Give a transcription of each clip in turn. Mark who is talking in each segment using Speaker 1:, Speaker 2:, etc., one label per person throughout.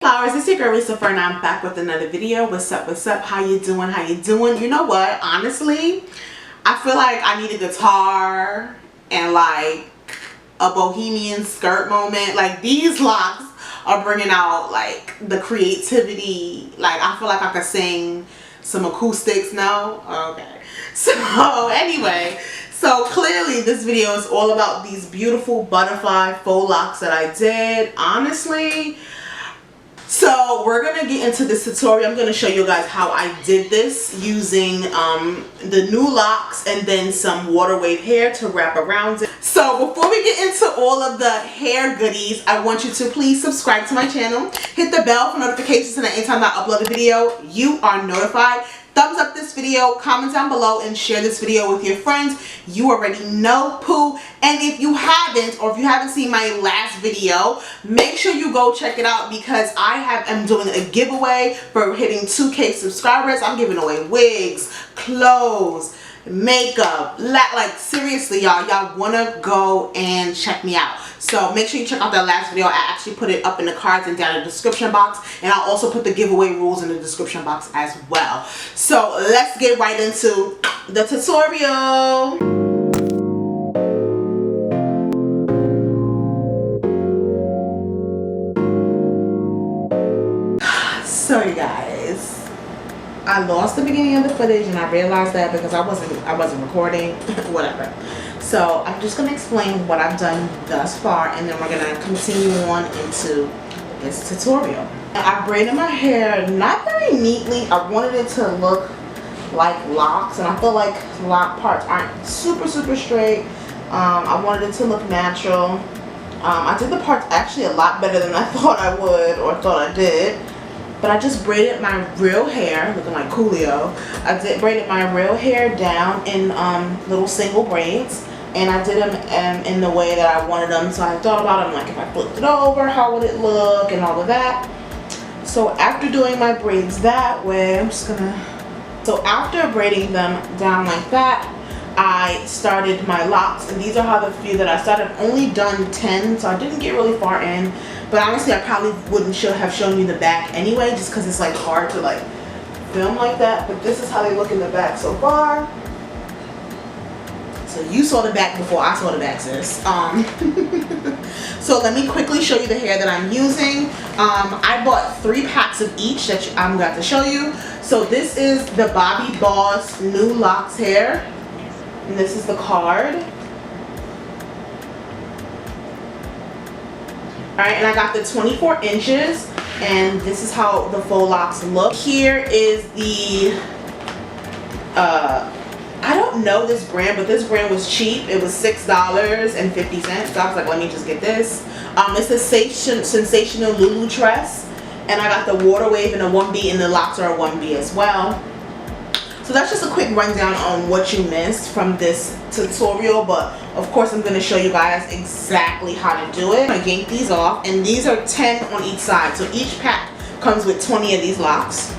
Speaker 1: Flowers, it's your girl Reese LaFleur and I'm back with another video. What's up, what's up? How you doing? How you doing? You know what? Honestly, I feel like I need a guitar and like a bohemian skirt moment. Like these locks are bringing out like the creativity. Like I feel like I could sing some acoustics. No? Okay. So anyway, so clearly this video is all about these beautiful butterfly faux locks that I did. Honestly, so we're gonna get into this tutorial. I'm gonna show you guys how I did this using the new locks and then some water wave hair to wrap around it. So before we get into all of the hair goodies, I want you to please subscribe to my channel, hit the bell for notifications, so that anytime I upload a video you are notified. Thumbs up this video, comment down below, and share this video with your friends. You already know, poo. And if you haven't, or if you haven't seen my last video, make sure you go check it out, because I am doing a giveaway for hitting 2K subscribers. I'm giving away wigs, clothes, makeup. Like seriously, y'all wanna go and check me out. So make sure you check out that last video. I actually put it up in the cards and down in the description box, and I'll also put the giveaway rules in the description box as well. So let's get right into the tutorial. So you guys, I lost the beginning of the footage, and I realized that because I wasn't recording. Whatever. So I'm just gonna explain what I've done thus far, and then we're gonna continue on into this tutorial. I braided my hair not very neatly. I wanted it to look like locks, and I feel like lock parts aren't super straight. I wanted it to look natural. I did the parts actually a lot better than I thought I would, or thought I did. But I just braided my real hair, looking like Coolio. Braided my real hair down in little single braids, and I did them in the way that I wanted them. So I thought about them, like if I flipped it over, how would it look, and all of that. So after doing my braids that way, so after braiding them down like that, I started my locks, and these are how the few that I started. I've only done 10, so I didn't get really far in. But honestly, I probably wouldn't have shown you the back anyway, just because it's like hard to like film like that. But this is how they look in the back so far. So you saw the back before I saw the back, sis. So let me quickly show you the hair that I'm using. I bought 3 packs of each that I'm going to show you. So this is the Bobbi Boss New Locks hair, and this is the card. Alright, and I got the 24 inches, and this is how the faux locks look. Here is the, I don't know this brand, but this brand was cheap. It was $6.50, so I was like, let me just get this. It's the Sensational Lulutress, and I got the water wave and a 1B, and the locks are a 1B as well. So that's just a quick rundown on what you missed from this tutorial, but of course I'm going to show you guys exactly how to do it. I yank these off, and these are 10 on each side, so each pack comes with 20 of these locks.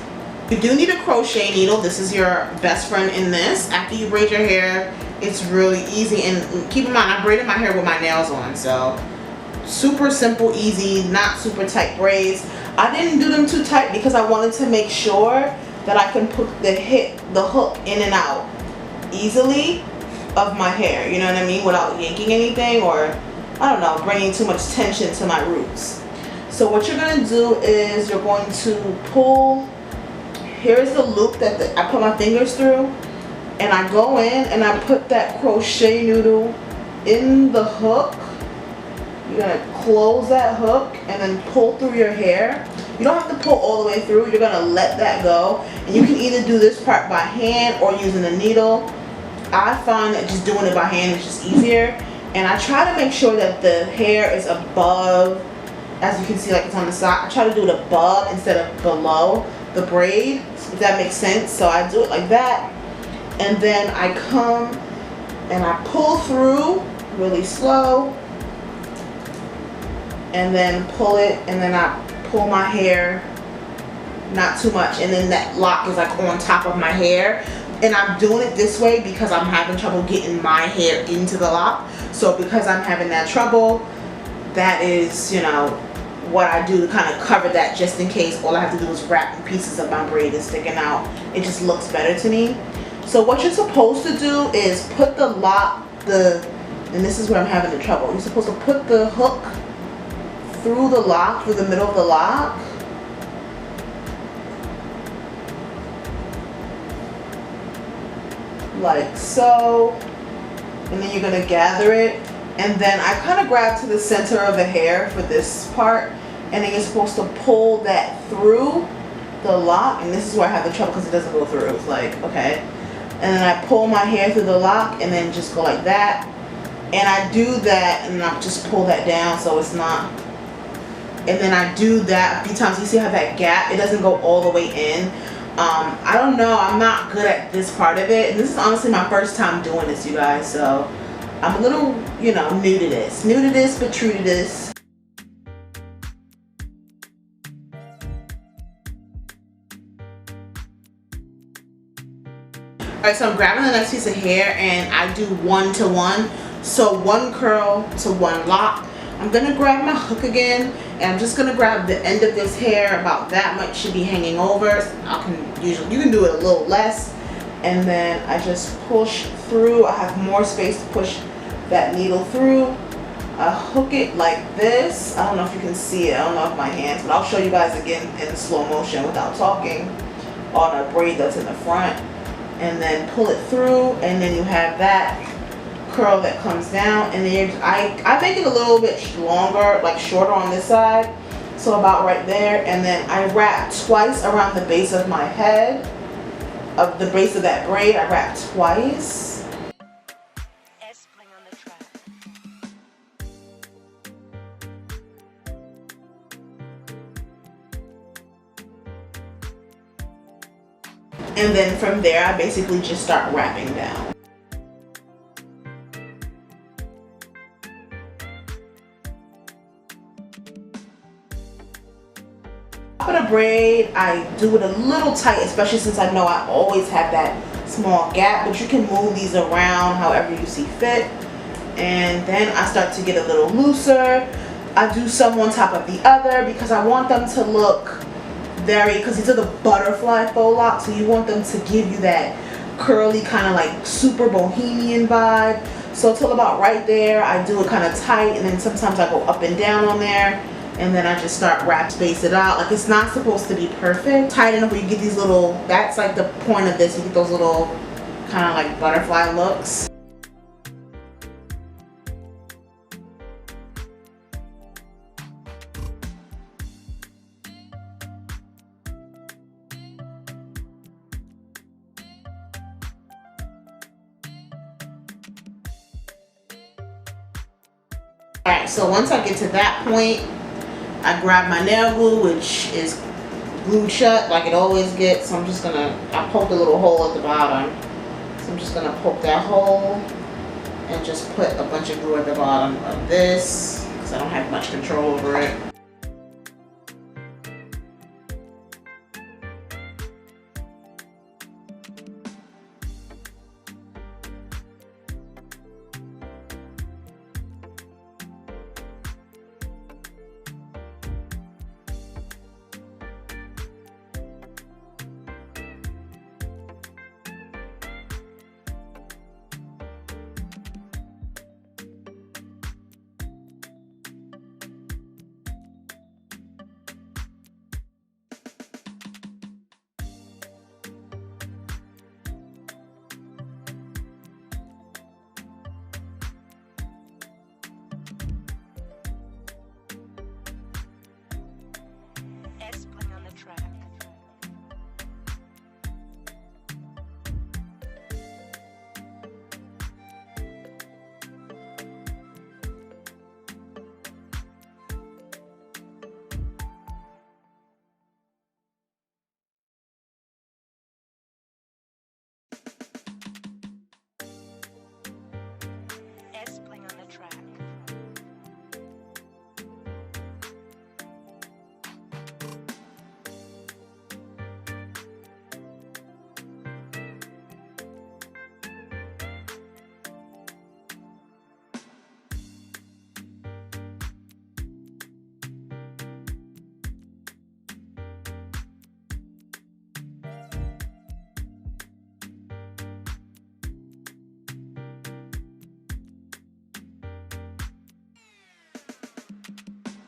Speaker 1: You do need a crochet needle. This is your best friend in this. After you braid your hair, it's really easy, and keep in mind I braided my hair with my nails on, so super simple, easy, not super tight braids. I didn't do them too tight because I wanted to make sure that I can put the hook in and out easily of my hair, you know what I mean, without yanking anything, or I don't know, bringing too much tension to my roots. So what you're going to do is you're going to pull, here's the loop that I put my fingers through, and I go in and I put that crochet needle in the hook. You're going to close that hook and then pull through your hair. You don't have to pull all the way through. You're going to let that go. And you can either do this part by hand or using a needle. I find that just doing it by hand is just easier. And I try to make sure that the hair is above, as you can see, like it's on the side. I try to do it above instead of below the braid, if that makes sense. So I do it like that. And then I come and I pull through really slow. And then pull it, and then I pull my hair, not too much, and then that lock is like on top of my hair. And I'm doing it this way because I'm having trouble getting my hair into the lock. So because I'm having that trouble, that is, you know, what I do to kind of cover that, just in case all I have to do is wrap the pieces of my braid is sticking out. It just looks better to me. So what you're supposed to do is put the lock, and this is where I'm having the trouble. You're supposed to put the hook through the lock, through the middle of the lock. Like so. And then you're going to gather it. And then I kind of grab to the center of the hair for this part. And then you're supposed to pull that through the lock. And this is where I have the trouble because it doesn't go through. It's like, okay. And then I pull my hair through the lock and then just go like that. And I do that and I just pull that down so it's not. And then I do that a few times. You see how that gap, it doesn't go all the way in. I don't know, I'm not good at this part of it. And this is honestly my first time doing this, you guys. So I'm a little, you know, new to this. New to this, but true to this. Alright, so I'm grabbing the next piece of hair and I do 1 to 1. So 1 curl to 1 lock. I'm going to grab my hook again and I'm just going to grab the end of this hair. About that much should be hanging over. You can do it a little less. And then I just push through. I have more space to push that needle through. I hook it like this. I don't know if you can see it. I don't know if my hands, but I'll show you guys again in slow motion without talking on a braid that's in the front. And then pull it through, and then you have that curl that comes down. And then I make it a little bit longer, like shorter on this side, so about right there. And then I wrap twice around the base of my head, of the base of that braid. I wrap twice. And then from there, I basically just start wrapping down. For the braid, I do it a little tight, especially since I know I always have that small gap, but you can move these around however you see fit. And then I start to get a little looser. I do some on top of the other because I want them to look because these are the butterfly faux locs, so you want them to give you that curly kind of like super bohemian vibe. So till about right there, I do it kind of tight, and then sometimes I go up and down on there, and then I just start space it out. Like, it's not supposed to be perfect. Tight enough where you get these little, that's like the point of this, you get those little kind of like butterfly looks. Alright, so once I get to that point, I grab my nail glue, which is glued shut like it always gets. So I'm just gonna, I poked a little hole at the bottom. So I'm just gonna poke that hole and just put a bunch of glue at the bottom of this because I don't have much control over it.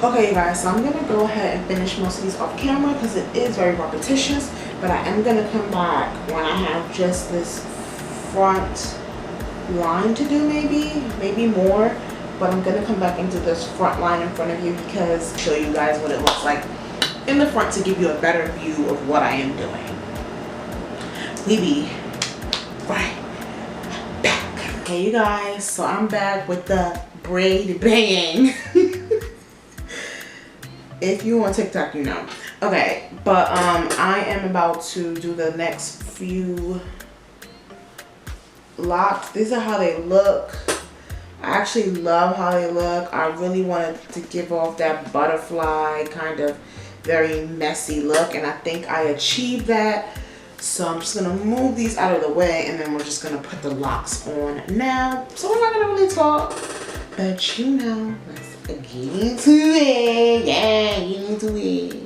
Speaker 1: Okay, you guys, so I'm gonna go ahead and finish most of these off camera because it is very repetitious, but I am gonna come back when I have just this front line to do, maybe more, but I'm gonna come back into this front line in front of you because show you guys what it looks like in the front to give you a better view of what I am doing. We be right back. Okay, you guys, so I'm back with the braid bang. If you on TikTok, you know. Okay, but I am about to do the next few locks. These are how they look. I actually love how they look. I really wanted to give off that butterfly kind of very messy look, and I think I achieved that. So I'm just gonna move these out of the way, and then we're just gonna put the locks on now. So we're not gonna really talk, but you know, let's get into it. Yeah, get into it.